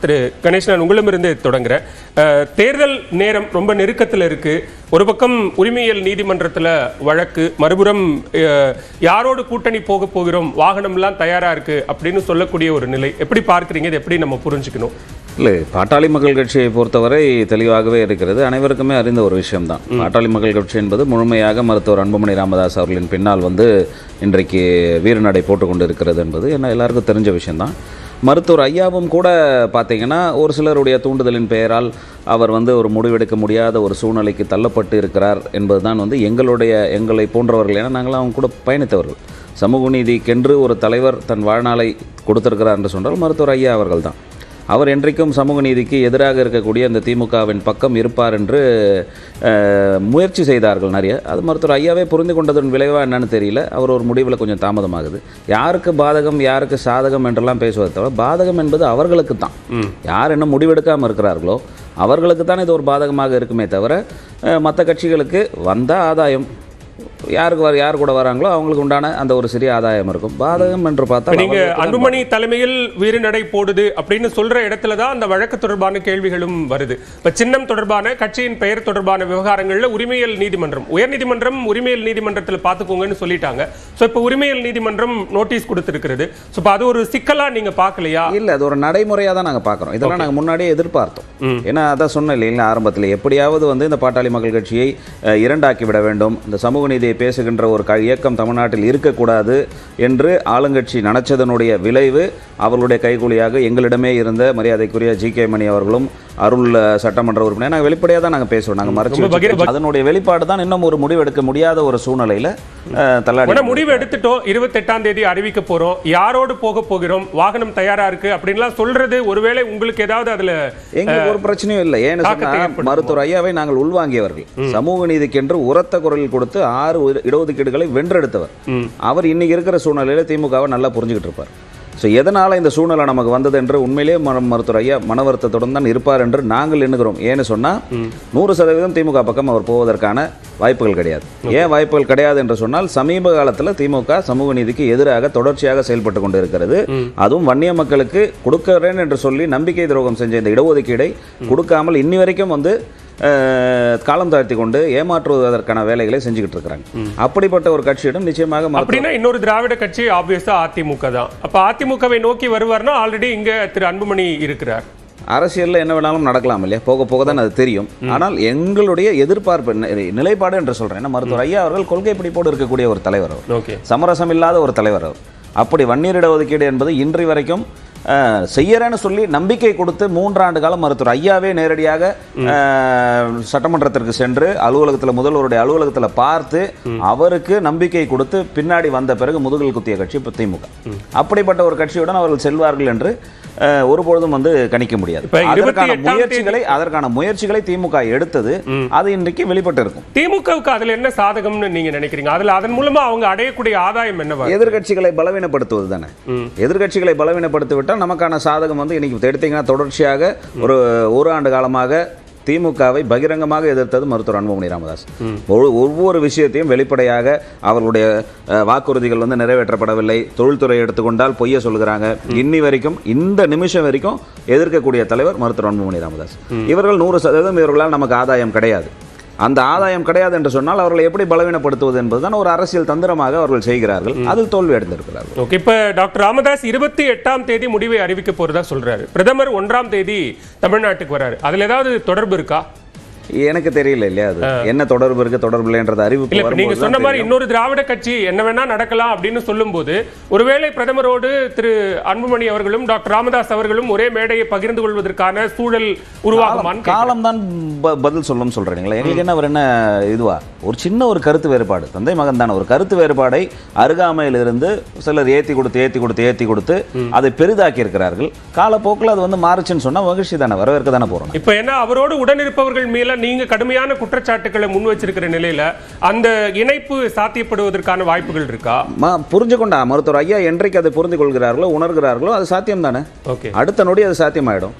திரு கணேஷ், நான் உங்களிடமிருந்து தொடங்குறேன். தேர்தல் நேரம் ரொம்ப நெருக்கத்தில் இருக்கு. ஒரு பக்கம் உரிமையியல் நீதிமன்றத்தில் வழக்கு, மறுபுறம் யாரோடு கூட்டணி போக போகிறோம், வாகனம்லாம் தயாரா இருக்கு அப்படின்னு சொல்லக்கூடிய ஒரு நிலை. எப்படி பார்க்குறீங்க? இது எப்படி நம்ம புரிஞ்சுக்கணும்? இல்லை, பாட்டாளி மக்கள் கட்சியை பொறுத்தவரை தெளிவாகவே இருக்கிறது. அனைவருக்குமே அறிந்த ஒரு விஷயம்தான். பாட்டாளி மக்கள் கட்சி என்பது முழுமையாக மருத்துவர் அன்புமணி ராமதாஸ் அவர்களின் பின்னால் இன்றைக்கு வீரநடை போட்டுக்கொண்டு இருக்கிறது என்பது எல்லாருக்கும் தெரிஞ்ச விஷயம்தான். மருத்துவர் ஐயாவும் கூட பார்த்தீங்கன்னா ஒரு சிலருடைய தூண்டுதலின் பெயரால் அவர் ஒரு முடிவெடுக்க முடியாத ஒரு சூழ்நிலைக்கு தள்ளப்பட்டு இருக்கிறார் என்பது தான் எங்களை போன்றவர்கள். ஏன்னா நாங்களாம் அவங்க கூட பயணித்தவர்கள். சமூக நீதிக்கென்று ஒரு தலைவர் தன் வாழ்நாளை கொடுத்திருக்கிறார் என்று சொன்னால் மருத்துவர் ஐயா அவர்கள் தான். அவர் என்றைக்கும் சமூக நீதிக்கு எதிராக இருக்கக்கூடிய அந்த திமுகவின் பக்கம் இருப்பார் என்று முயற்சி செய்தார்கள் நிறைய. அது மருத்துவர் ஐயாவே புரிந்து கொண்டதன் விளைவாக என்னன்னு தெரியல. அவர் ஒரு முடிவில் கொஞ்சம் தாமதமாகுது. யாருக்கு பாதகம் யாருக்கு சாதகம் என்றெல்லாம் பேசுவதை தவிர பாதகம் என்பது அவர்களுக்கு தான். யார் என்ன முடிவெடுக்காமல் இருக்கிறார்களோ அவர்களுக்கு தான் இது ஒரு பாதகமாக இருக்குமே தவிர மற்ற கட்சிகளுக்கு வந்தால் ஆதாயம், யார் கூட வராங்களோ அவங்களுக்கு உண்டான அந்த ஒரு சிறிய ஆதாயம் இருக்கும். பாதகம் என்று பார்த்தா நீங்க அன்புமணி தலைமையில் வீரநடை போடுது அப்படின்னு சொல்ற இடத்துல தான் அந்த வழக்கு தொடர்பான கேள்விகளும் வருது. இப்ப சின்னம் தொடர்பான, கட்சியின் பெயர் தொடர்பான விவகாரங்கள்ல உரிமையியல் நீதிமன்றம், உயர்நீதிமன்றம் உரிமையியல் நீதிமன்றத்தில் பார்த்துக்கோங்கன்னு சொல்லிட்டாங்க. ஸோ இப்போ உரிமையியல் நீதிமன்றம் நோட்டீஸ் கொடுத்திருக்கிறது. ஸோ இப்போ அது ஒரு சிக்கலா நீங்க பார்க்கலையா? இல்லை, அது ஒரு நடைமுறையாக தான் நாங்கள் பார்க்குறோம். இதெல்லாம் நாங்கள் முன்னாடியே எதிர்பார்த்தோம். ஏன்னா அதான் சொன்னேன் இல்லைங்களா ஆரம்பத்தில், எப்படியாவது இந்த பாட்டாளி மக்கள் கட்சியை இரண்டாக்கி விட வேண்டும், இந்த சமூக நீதியை பேசுகின்ற ஒரு இயக்கம் தமிழ்நாட்டில் இருக்கக்கூடாது என்று ஆளுங்கட்சி நினைச்சதனுடைய விளைவு அவர்களுடைய கைகூலியாக எங்களிடமே இருந்த மரியாதைக்குரிய ஜி.கே. மணி அவர்களும் அருள் சட்டமன்ற உறுப்பினர் நாங்கள் வெளிப்படையாக தான் நாங்கள் பேசுவோம். நாங்கள் மறைச்சு அதனுடைய வெளிப்பாடு தான் இன்னும் ஒரு முடிவு எடுக்க முடியாத ஒரு சூழ்நிலையில் தள்ளாடி. முடிவு எடுத்துட்டோம், 28ஆம் தேதி அறிவிக்க போறோம், யாரோடு போக போகிறோம், வாகனம் தயாரா இருக்கு அப்படின்லாம் சொல்றது, ஒருவேளை உங்களுக்கு ஏதாவது அதுல எங்களுக்கு ஒரு பிரச்சனையும் இல்லை. ஏன்னு சொன்னா மருத்துவர் ஐயாவை நாங்கள் உள்வாங்கியவர்கள். சமூக நீதிக்கென்று உரத்த குரலில் கொடுத்து 6 இடஒதுக்கீடுகளை வென்றெடுத்தவர். அவர் இன்னைக்கு இருக்கிற சூழ்நிலையில திமுகவை நல்லா புரிஞ்சுக்கிட்டு இருப்பார். ஸோ எதனால் இந்த சூழ்நிலை நமக்கு வந்தது என்று உண்மையிலேயே மருத்துவர் ஐயா மன வருத்தத்துடன் தான் இருப்பார் என்று நாங்கள் எண்ணுகிறோம். ஏன்னு சொன்னால் 100% திமுக பக்கம் அவர் போவதற்கான வாய்ப்புகள் கிடையாது. ஏன் வாய்ப்புகள் கிடையாது என்று சொன்னால், சமீப காலத்தில் திமுக சமூக நீதிக்கு எதிராக தொடர்ச்சியாக செயல்பட்டு கொண்டு இருக்கிறது. அதுவும் வன்னிய மக்களுக்கு கொடுக்கிறேன் என்று சொல்லி நம்பிக்கை துரோகம் செஞ்ச இந்த இடஒதுக்கீடை கொடுக்காமல் இன்னி வரைக்கும் காலம் தாழ்த்தி கொண்டு ஏமாற்றுவதற்கான வேலைகளை செஞ்சுக்கிட்டு இருக்கிறாங்க. அப்படிப்பட்ட ஒரு கட்சியிடம் நிச்சயமாக அப்படின்னா இன்னொரு திராவிட கட்சி ஆப்வியஸா அதிமுக தான். அப்ப அதிமுகவை நோக்கி வருவார்னா ஆல்ரெடி இங்க திரு அன்புமணி இருக்கிறார். அரசியலில் என்ன வேணாலும் நடக்கலாம் இல்லையா, போக போக தான் அது தெரியும். ஆனால் எங்களுடைய எதிர்பார்ப்பு நிலைப்பாடு என்று சொல்றேன். மருத்துவர் ஐயா அவர்கள் கொள்கை பிடிப்போடு இருக்கக்கூடிய ஒரு தலைவர் அவர், சமரசம் இல்லாத ஒரு தலைவர் அவர். அப்படி வன்னியர் இடஒதுக்கீடு என்பது இன்று வரைக்கும் செய்யறேன்னு சொல்லி நம்பிக்கை கொடுத்து 3 ஆண்டு காலம் மருத்துவர் ஐயாவே நேரடியாக சட்டமன்றத்திற்கு சென்று அலுவலகத்தில் முதல்வருடைய அலுவலகத்தில் பார்த்து அவருக்கு நம்பிக்கை கொடுத்து பின்னாடி வந்த பிறகு முதுகில் குத்திய கட்சி இப்போ திமுக. அப்படிப்பட்ட ஒரு கட்சியுடன் அவர்கள் செல்வார்கள் என்று ஒருபொழுதும் கணிக்க முடியாது. அதற்கான முயற்சிகளை திமுக எடுத்தது, அது இன்றைக்கு வெளிப்பட்டு இருக்கும். திமுகவுக்கு அதுல என்ன சாதகம்னு நீங்க நினைக்கிறீங்க? அதன் மூலமா அவங்க அடையக்கூடிய ஆதாயம் என்ன? எதிர்கட்சிகளை பலவீனப்படுத்துவது தானே. எதிர்கட்சிகளை பலவீனப்படுத்திவிட்டால் நமக்கான சாதகம் இன்னைக்கு எடுத்தீங்கன்னா தொடர்ச்சியாக ஒரு ஆண்டு காலமாக திமுகவை பகிரங்கமாக எதிர்த்தது மருத்துவர் அன்புமணி ராமதாஸ். ஒவ்வொரு விஷயத்தையும் வெளிப்படையாக அவர்களுடைய வாக்குறுதிகள் நிறைவேற்றப்படவில்லை. தொழில்துறை எடுத்துக்கொண்டால் பொய்ய சொல்கிறாங்க. இன்னி வரைக்கும் இந்த நிமிஷம் வரைக்கும் எதிர்க்கக்கூடிய தலைவர் மருத்துவர் அன்புமணி ராமதாஸ். இவர்கள் 100% இவர்களால் நமக்கு ஆதாயம் கிடையாது. அந்த ஆதாயம் கிடையாது என்று சொன்னால் அவர்களை எப்படி பலவீனப்படுத்துவது என்பதுதான் ஒரு அரசியல் தந்திரமாக அவர்கள் செய்கிறார்கள். அதில் தோல்வி அடைந்திருக்கிறார்கள். ஓகே, இப்ப டாக்டர் ராமதாஸ் 28ஆம் தேதி முடிவை அறிவிக்க போறதா சொல்றாரு. பிரதமர் 1ஆம் தேதி தமிழ்நாட்டுக்கு வராரு. அதுல ஏதாவது தொடர்பு இருக்கா? எனக்கு தெரியல இல்லையா, அது என்ன தொடர்பு இருக்கு தொடர்பு இல்லைன்றது அறிவிப்பு. நீங்க சொன்ன மாதிரி இன்னொரு திராவிட கட்சி என்ன வேணா நடக்கலாம் அப்படின்னு சொல்லும் போது, ஒருவேளை பிரதமரோடு திரு அன்புமணி அவர்களும் டாக்டர் ராமதாஸ் அவர்களும் ஒரே மேடையை பகிர்ந்து கொள்வதற்கான சூழல் உருவாகும் காலம் தான் பதில் சொல்லும் சொல்றீங்களா? எங்களுக்கு என்ன ஒரு என்ன இதுவா ஒரு சின்ன ஒரு கருத்து வேறுபாடு, தந்தை மகன் தானே, ஒரு கருத்து வேறுபாடை அருகாமையில் இருந்து சிலர் ஏத்தி கொடுத்து அதை பெரிதாக்கி இருக்கிறார்கள். காலப்போக்கில் அது மாறுச்சுன்னு சொன்னா மகிழ்ச்சி தானே, வரவேற்க தானே போறோம். இப்ப என்ன அவரோடு உடனிருப்பவர்கள் மேல அப்படின்லாம் நீங்க கடுமையான குற்றச்சாட்டுகளை முன் வச்சிருக்கிற நிலையில அந்த இணைப்பு சாத்தியப்படுவதற்கான வாய்ப்புகள் இருக்கா? புரிஞ்சுக்கொண்டா மருத்துவர் ஐயா என்றைக்கு அதை புரிந்து கொள்கிறார்களோ உணர்கிறார்களோ அது சாத்தியம் தானே. அடுத்த நொடி அது சாத்தியமாயிடும்.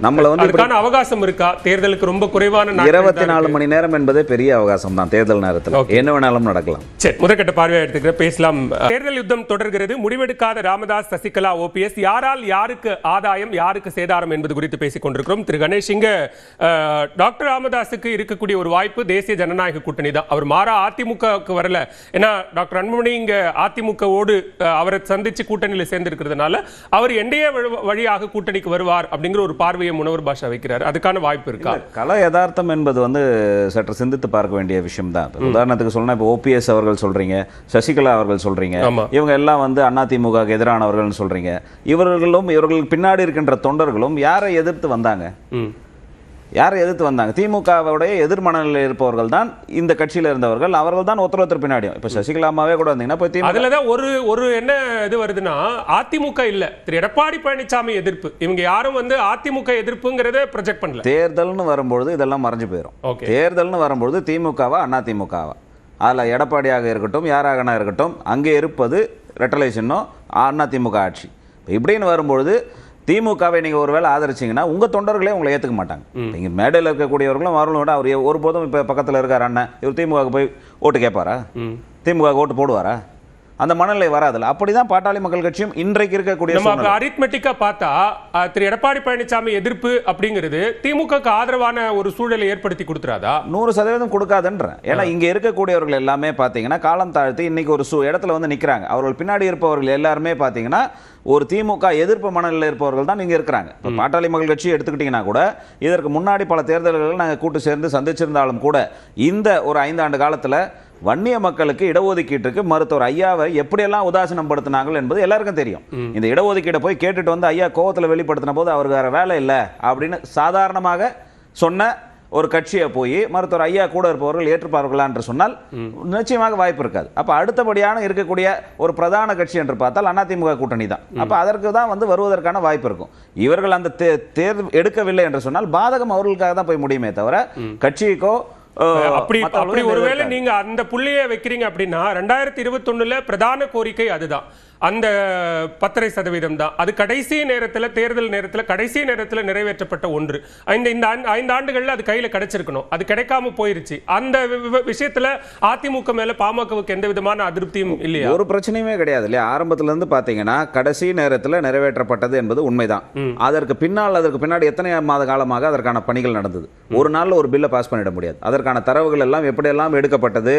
நம்மள வந்து அதுக்கான அவகாசம் இருக்கா? தேர்தலுக்கு ரொம்ப குறைவான 24 மணி நேரம் என்பதே பெரிய அவகாசம் தான். தேர்தல் நேரத்தில் என்ன வேணாலும் நடக்கலாம். சரி, முதற்கட்ட பார்வையா எடுத்துக்கிற பேசலாம். தேர்தல் யுத்தம் தொடர்கிறது. முடிவெடுக்காத ராமதாஸ், சசிகலா, ஓபிஎஸ், யாரால் யாருக்கு ஆதாயம், யாருக்கு சேதாரம் என்பது குறித்து பேசிக் கொண்டிருக்கிறோம். திரு கணேஷ், இங்க டாக்டர் ராமதாஸுக்கு இருக்கக்கூடிய ஒரு வாய்ப்பு தேசிய ஜனநாயக கூட்டணி தான். அவர் மாறா அதிமுகவுக்கு வரல. ஏன்னா டாக்டர் அன்புமணி இங்க அதிமுகவோடு அவரை சந்திச்சு கூட்டணியில் சேர்ந்திருக்கிறதுனால அவர் என்டிஏ வழியாக கூட்டணிக்கு வருவார் அப்படிங்கிற ஒரு பார்வையை முனவர் பாஷா வைக்கிறார். அதுக்கான வாய்ப்பு இருக்கா? கல யதார்த்தம் என்பது வந்து சற்று சிந்தித்து பார்க்க வேண்டிய விஷயம் தான். உதாரணத்துக்கு சொல்லணும், இப்போ ஓபிஎஸ் அவர்கள் சொல்றீங்க, சசிகலா அவர்கள் சொல்றீங்க, இவங்க எல்லாம் வந்து அதிமுக எதிரானவர்கள் சொல்றீங்க. இவர்களுக்கு பின்னாடி இருக்கின்ற தொண்டர்களும் யாரை எதிர்த்து வந்தாங்க? யாரை எதிர்த்து வந்தாங்க? திமுகவுடைய எதிர்மனநிலையில் இருப்பவர்கள் தான் இந்த கட்சியில் இருந்தவர்கள். அவர்கள் தான் ஒருத்தர் பின்னாடியும். இப்ப சசிகலாமாவே கூட வந்தீங்கன்னா அதுலதான் ஒரு என்ன இது வருதுன்னா, அதிமுக இல்ல, திரு எடப்பாடி பழனிசாமி எதிர்ப்பு. இவங்க யாரும் வந்து அதிமுக எதிர்ப்புங்கிறத ப்ரொஜெக்ட் பண்ணல. தேர்தல்னு வரும்பொழுது இதெல்லாம் மறைஞ்சு போயிடும். தேர்தல்னு வரும்பொழுது திமுகவா அதிமுகவா, அதுல எடப்பாடியாக இருக்கட்டும் யாராகனா இருக்கட்டும், அங்கே இருப்பது ரெட்டலை சின்னம் அதிமுக ஆட்சி. இப்படின்னு வரும்பொழுது திமுகவை நீங்க ஒருவேளை ஆதரிச்சீங்கன்னா உங்க தொண்டர்களே உங்களை ஏத்துக்க மாட்டாங்க. நீங்க மேடையில் இருக்கக்கூடியவர்களும் அவர்களோட அவர் ஒருபோதும் இப்ப பக்கத்துல இருக்கார் அண்ணன், இவர் திமுக போய் ஓட்டு கேட்பாரா? திமுக ஓட்டு போடுவாரா? அந்த மனநிலை வராதுல. அப்படிதான் பாட்டாளி மக்கள் கட்சியும் இன்றைக்கு இருக்கக்கூடிய அரித்மெட்டிக்கா பார்த்தா திரு எடப்பாடி பழனிசாமி எதிர்ப்பு அப்படிங்கிறது திமுக ஆதரவான ஒரு சூழலை ஏற்படுத்தி கொடுத்துறாதா? 100% கொடுக்காதுன்ற. ஏன்னா இங்க இருக்கக்கூடியவர்கள் எல்லாமே பாத்தீங்கன்னா காலம் தாழ்த்தி இன்னைக்கு ஒரு இடத்துல வந்து நிக்கிறாங்க. அவர்கள் பின்னாடி இருப்பவர்கள் எல்லாருமே பாத்தீங்கன்னா ஒரு திமுக எதிர்ப்பு மனநிலையில் இருப்பவர்கள் தான் இங்க இருக்கிறாங்க. இப்போ பாட்டாளி மக்கள் கட்சி எடுத்துக்கிட்டீங்கன்னா கூட இதற்கு முன்னாடி பல தேர்தல்கள் நாங்கள் கூட்டு சேர்ந்து சந்திச்சிருந்தாலும் கூட இந்த ஒரு 5 ஆண்டு காலத்துல வன்னிய மக்களுக்கு இடஒதுக்கீட்டுக்கு மருத்துவர் ஐயாவை எப்படியெல்லாம் உதாசீனம் படுத்தினார்கள் என்பது எல்லாருக்கும் தெரியும். இந்த இடஒதுக்கீட்டை போய் கேட்டுட்டு வந்து ஐயா கோவத்தில் வெளிப்படுத்தின போது அவருக்கு வேற வேலை இல்லை அப்படின்னு சாதாரணமாக சொன்ன ஒரு கட்சியை போய் மருத்துவர் ஐயா கூட இருப்பவர்கள் ஏற்றுப்பார்களா என்று சொன்னால் நிச்சயமாக வாய்ப்பு இருக்காது. அப்ப அடுத்தபடியான இருக்கக்கூடிய ஒரு பிரதான கட்சி என்று பார்த்தால் அதிமுக கூட்டணி தான். அப்ப அதற்கு தான் வந்து வருவதற்கான வாய்ப்பு இருக்கும். இவர்கள் அந்த தேர்வு எடுக்கவில்லை என்று சொன்னால் பாதகம் அவர்களுக்காக தான் போய் முடியுமே தவிர கட்சிக்கோ அப்படி ஒருவேளை நீங்க அந்த புள்ளியை வைக்கிறீங்க அப்படின்னா 2021 பிரதான கோரிக்கை அதுதான், அந்த 10% தான். அது கடைசி நேரத்தில், தேர்தல் நேரத்தில் கடைசி நேரத்தில் நிறைவேற்றப்பட்ட ஒன்று. இந்த 5 ஆண்டுகள்ல அது கையில கிடைச்சிருக்கணும். அது கிடைக்காம போயிருச்சு. அந்த விஷயத்துல அதிமுக மேல பாமகவுக்கு எந்த விதமான அதிருப்தியும் இல்லையா? ஒரு பிரச்சனையுமே கிடையாது இல்லையா? ஆரம்பத்துல இருந்து பாத்தீங்கன்னா கடைசி நேரத்தில் நிறைவேற்றப்பட்டது என்பது உண்மைதான். அதற்கு பின்னாடி எத்தனை மாத காலமாக அதற்கான பணிகள் நடந்தது. ஒரு நாள்ல ஒரு பில்லை பாஸ் பண்ணிட முடியாது. அதற்கான தரவுகள் எல்லாம் எப்படியெல்லாம் எடுக்கப்பட்டது,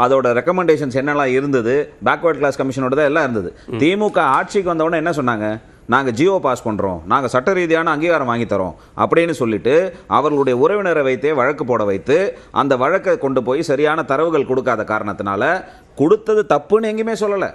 அதோட ரெக்கமெண்டேஷன்ஸ் என்னெல்லாம் இருந்தது, பேக்வர்ட் கிளாஸ் கமிஷனோட தான் எல்லாம் இருந்தது. திமுக ஆட்சிக்கு வந்தவொடனே என்ன சொன்னாங்க? நாங்கள் ஜியோ பாஸ் பண்ணுறோம், நாங்கள் சட்ட ரீதியான அங்கீகாரம் வாங்கி தரோம் அப்படின்னு சொல்லிட்டு அவர்களுடைய உறவினரை வைத்தே வழக்கு போட வைத்து அந்த வழக்கை கொண்டு போய் சரியான தரவுகள் கொடுக்காத காரணத்தினால கொடுத்தது தப்புன்னு எங்கேயுமே சொல்லலை.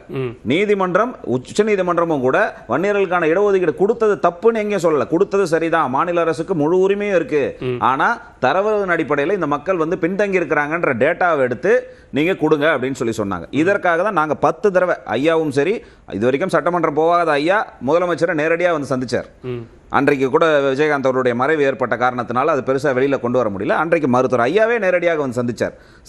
நீதிமன்றம், உச்ச நீதிமன்றமும் கூட வன்னியர்களுக்கான இடஒதுக்கீடு கொடுத்தது தப்புன்னு எங்கேயும் சொல்லலை. கொடுத்தது சரிதான், மாநில அரசுக்கு முழு உரிமையும் இருக்கு. ஆனால் தரவின் அடிப்படையில் இந்த மக்கள் வந்து பின்தங்கி இருக்கிறாங்கன்ற டேட்டாவை எடுத்து நீங்க கொடுங்க அப்படின்னு சொல்லி சொன்னாங்க. இதற்காக தான் நாங்கள் 10 தடவை ஐயாவும் சரி, இது வரைக்கும் சட்டமன்றம் போகாத ஐயா முதலமைச்சரை நேரடியாக வந்து சந்திச்சார். அன்றைக்கு கூட விஜயகாந்த் அவருடைய மறைவு ஏற்பட்ட காரணத்தினால அது பெருசாக வெளியில் கொண்டு வர முடியல. அன்றைக்கு மருத்துவர் ஐயாவே நேரடியாக வந்து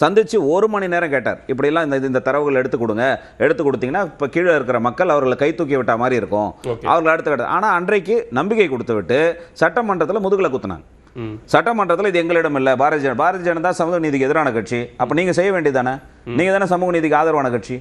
சந்திச்சு 1 மணி நேரம் கேட்டார். இப்படிலாம் இந்த தரவுகள் எடுத்து கொடுங்க, எடுத்து கொடுத்தீங்கன்னா இப்போ கீழே இருக்கிற மக்கள் அவர்களை கை தூக்கி விட்ட மாதிரி இருக்கும், அவர்கள் அடுத்த கட்ட. ஆனால் அன்றைக்கு நம்பிக்கை கொடுத்து விட்டு சட்டமன்றத்தில் முதுகுல குத்துனாங்க. சட்டமன்றத்தில் இது எங்களிடம் இல்லை, பாரதிய ஜனதா சமூக நீதிக்கு எதிரான கட்சி. அப்போ நீங்கள் செய்ய வேண்டியதானே? நீங்கள் தானே சமூக நீதிக்கு ஆதரவான கட்சி.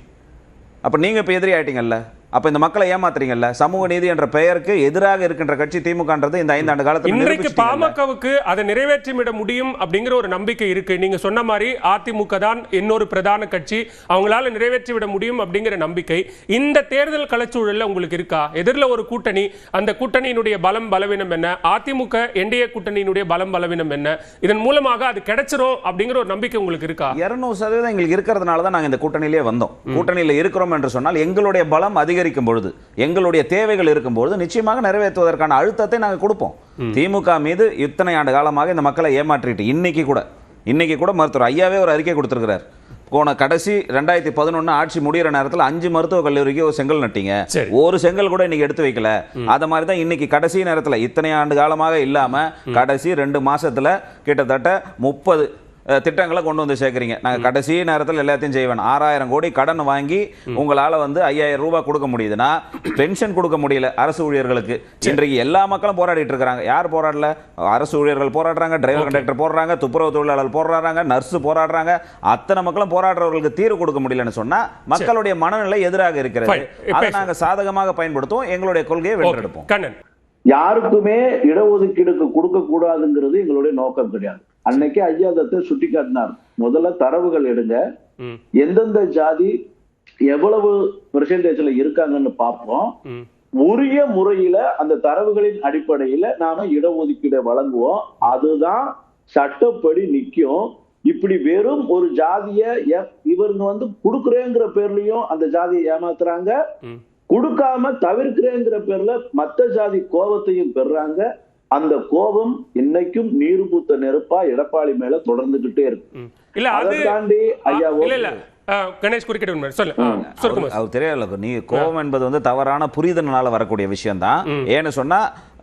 அப்போ நீங்கள் இப்போ எதிரி ஆயிட்டீங்கல்ல. அப்ப இந்த மக்களை ஏமாத்துறீங்கல்ல. சமூக நீதி என்ற பெயருக்கு எதிராக இருக்கின்ற கட்சி திமுகன்றது இந்த 5 ஆண்டு காலத்தில் இன்றைக்கு பாமகவுக்கு அதை நிறைவேற்றிவிட முடியும் அப்படிங்கிற ஒரு நம்பிக்கை இருக்கு. நீங்க சொன்ன மாதிரி அதிமுக தான் இன்னொரு பிரதான கட்சி, அவங்களால நிறைவேற்றி விட முடியும் அப்படிங்கிற நம்பிக்கை இந்த தேர்தல் களச்சூழல்ல உங்களுக்கு இருக்கா? எதிரில் ஒரு கூட்டணி, அந்த கூட்டணியினுடைய பலம் பலவீனம் என்ன, அதிமுக என்டிஏ கூட்டணியினுடைய பலம் பலவீனம் என்ன, இதன் மூலமாக அது கிடைச்சிரும் அப்படிங்கிற ஒரு நம்பிக்கை உங்களுக்கு இருக்கா? 200% எங்களுக்கு இருக்கிறதுனால தான் நாங்க இந்த கூட்டணியிலே வந்தோம். கூட்டணியில இருக்கிறோம் என்று சொன்னால் எங்களுடைய பலம் அதிக பொழுது, எங்களுடைய தேவைகள் இருக்கும் பொழுது நிச்சயமாக நிறைவேற்றுவதற்கான அழுத்தத்தை நாங்கள் கொடுப்போம். திமுக மீது இத்தனை ஆண்டு காலமாக இந்த மக்களை ஏமாற்றிட்டு இன்னைக்கு கூட மருத்துவர் ஐயாவே ஒரு அறிக்கை கொடுத்திருக்கிறார். போன கடைசி 2011 ஆட்சி முடிகிற நேரத்தில் 5 மருத்துவக் கல்லூரிக்கு ஒரு செங்கல் நட்டீங்க, ஒரு செங்கல் கூட இன்னைக்கு எடுத்து வைக்கல. அத மாதிரி தான் இன்னைக்கு கடைசி நேரத்தில் இத்தனை ஆண்டு காலமாக இல்லாம கடைசி 2 மாசத்துல கிட்டத்தட்ட 30 திட்டங்களை கொண்டு வந்து சேர்க்குறீங்க. நாங்கள் கடைசி நேரத்தில் எல்லாத்தையும் செய்வேன். 6000 கோடி கடன் வாங்கி உங்களால் வந்து 5000 ரூபாய் கொடுக்க முடியுதுன்னா பென்ஷன் கொடுக்க முடியல அரசு ஊழியர்களுக்கு. இன்றைக்கு எல்லா மக்களும் போராடிட்டு இருக்கிறாங்க. யார் போராடல? அரசு ஊழியர்கள் போராடுறாங்க, டிரைவர் கண்டக்டர் போடுறாங்க, துப்புரவு தொழிலாளர்கள் போராடுறாங்க, நர்ஸு போராடுறாங்க. அத்தனை மக்களும் போராடுறவர்களுக்கு தீர்வு கொடுக்க முடியலன்னு சொன்னா மக்களுடைய மனநிலை எதிராக இருக்கிறது. அதை நாங்கள் சாதகமாக பயன்படுத்துவோம். எங்களுடைய கொள்கையை வென்றெடுப்போம். யாருக்குமே இடஒதுக்கீடுக்கு கொடுக்க கூடாதுங்கிறது எங்களுடைய நோக்கம் கிடையாது. அன்னைக்கு ஐயா தத்தை சுட்டி காட்டினார். முதல்ல தரவுகள் எடுங்க, எந்தெந்த ஜாதி எவ்வளவு பெர்சன்டேஜ்ல இருக்காங்கன்னு பார்ப்போம். உரிய முறையில அந்த தரவுகளின் அடிப்படையில நாம இடஒதுக்கீடை வழங்குவோம். அதுதான் சட்டப்படி நிக்கும். இப்படி வெறும் ஒரு ஜாதிய இவருங்க வந்து கொடுக்குறேங்கிற பேர்லயும் அந்த ஜாதியை ஏமாத்துறாங்க, கொடுக்காம தவிர்க்கிறேங்கிற பேர்ல மத்த ஜாதி கோபத்தையும் பெறாங்க. அந்த கோபம் இன்னைக்கும் நீர் பூத்த நெருப்பா எடப்பாடி மேல தொடர்ந்துகிட்டே இருக்கு. அதை தாண்டி ஐயா கணேஷ் குறுக்கிட்டு அவர் தெரியல. நீ கோபம் என்பது வந்து தவறான புரிதனால வரக்கூடிய விஷயம் தான். ஏன்னு சொன்னா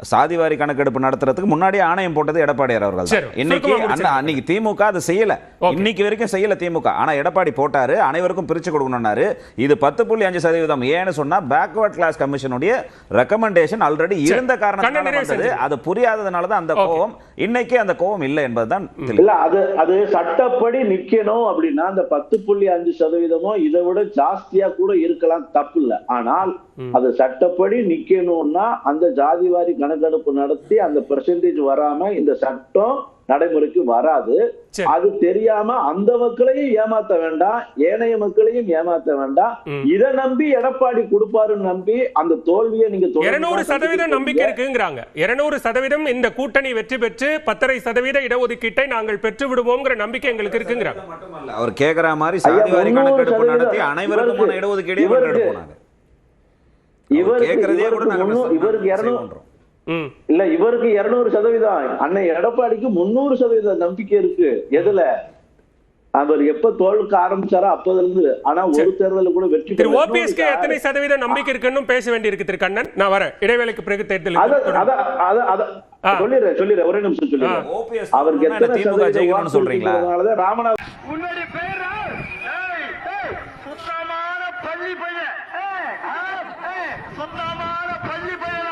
சாதிவாரி கணக்கெடுப்பு நடத்துறதுக்கு முன்னாடியே ஆணையம் போட்டது எடப்பாடியார் அவர்கள். இன்னைக்கு அன்னைக்கு திமுக அதை செய்யல, இன்னைக்கு வரைக்கும் செய்யல திமுக. ஆனா எடப்பாடி போட்டாரு, அனைவருக்கும் பிரிச்சு கொடுக்கணும்னாரு. இது 10.5%. ஏன்னு சொன்னா பேக்வர்ட் கிளாஸ் கமிஷனுடைய ரெக்கமெண்டேஷன் ஆல்ரெடி இருந்த காரணத்தினால அது புரியாததுனால தான் அந்த கோபம். இன்னைக்கு அந்த கோபம் இல்லை என்பதுதான். இல்ல அது சட்டப்படி நிக்கணும் அப்படின்னா அந்த 10.5% இதை விட ஜாஸ்தியா கூட இருக்கலாம், தப்பு இல்லை. ஆனால் அது சட்டப்படி நிக்கணும்னா அந்த ஜாதிவாரி கணக்கெடுப்பு நடத்தி அந்த பெர்சன்டேஜ் வராம இந்த சட்டம் நடைமுறைக்கு வராது. அது தெரியாம அந்த மக்களையும் ஏமாத்த வேண்டாம், ஏனைய மக்களையும் ஏமாத்த வேண்டாம். இதை நம்பி எடப்பாடி கொடுப்பாருன்னு நம்பி அந்த தோல்வியை நீங்க 200% நம்பிக்கை இருக்குங்கிறாங்க. 200% இந்த கூட்டணி வெற்றி பெற்று 10.5% இடஒதுக்கீட்டை நாங்கள் பெற்று விடுவோம்ங்கிற நம்பிக்கை எங்களுக்கு இருக்குங்கிறாங்க. அவர் கேக்குற மாதிரி சாதிவாரி கணக்கெடுப்பு நடத்தி அனைவருக்குமான இடஒதுக்கீடை வென்றெடுப்போம். இவருக்கு 200%, அன்னை எடப்பாடிக்கு 300% நம்பிக்கை இருக்கு. எதுல அவர் எப்ப தோல்விக்க ஆரம்பிச்சாரோ அப்பதுல இருந்து. ஆனா ஒரு தேர்தல் கூட வெற்றி பெற ஓபிஎஸ்க்கு எத்தனை சதவீதம் நம்பிக்கை இருக்குன்னு பேச வேண்டியிருக்கு திரு கண்ணன். நான் வரேன் இடைவேளைக்கு பிறகு தேர்தல் சொல்லிடுறேன் ஒரே நிமிஷம் சொல்லிடுறேன். அவருக்கு எத்தனை சதவீதம் சொல்றீங்களா? ராமநாத் சுத்தமான பள்ளி பையன்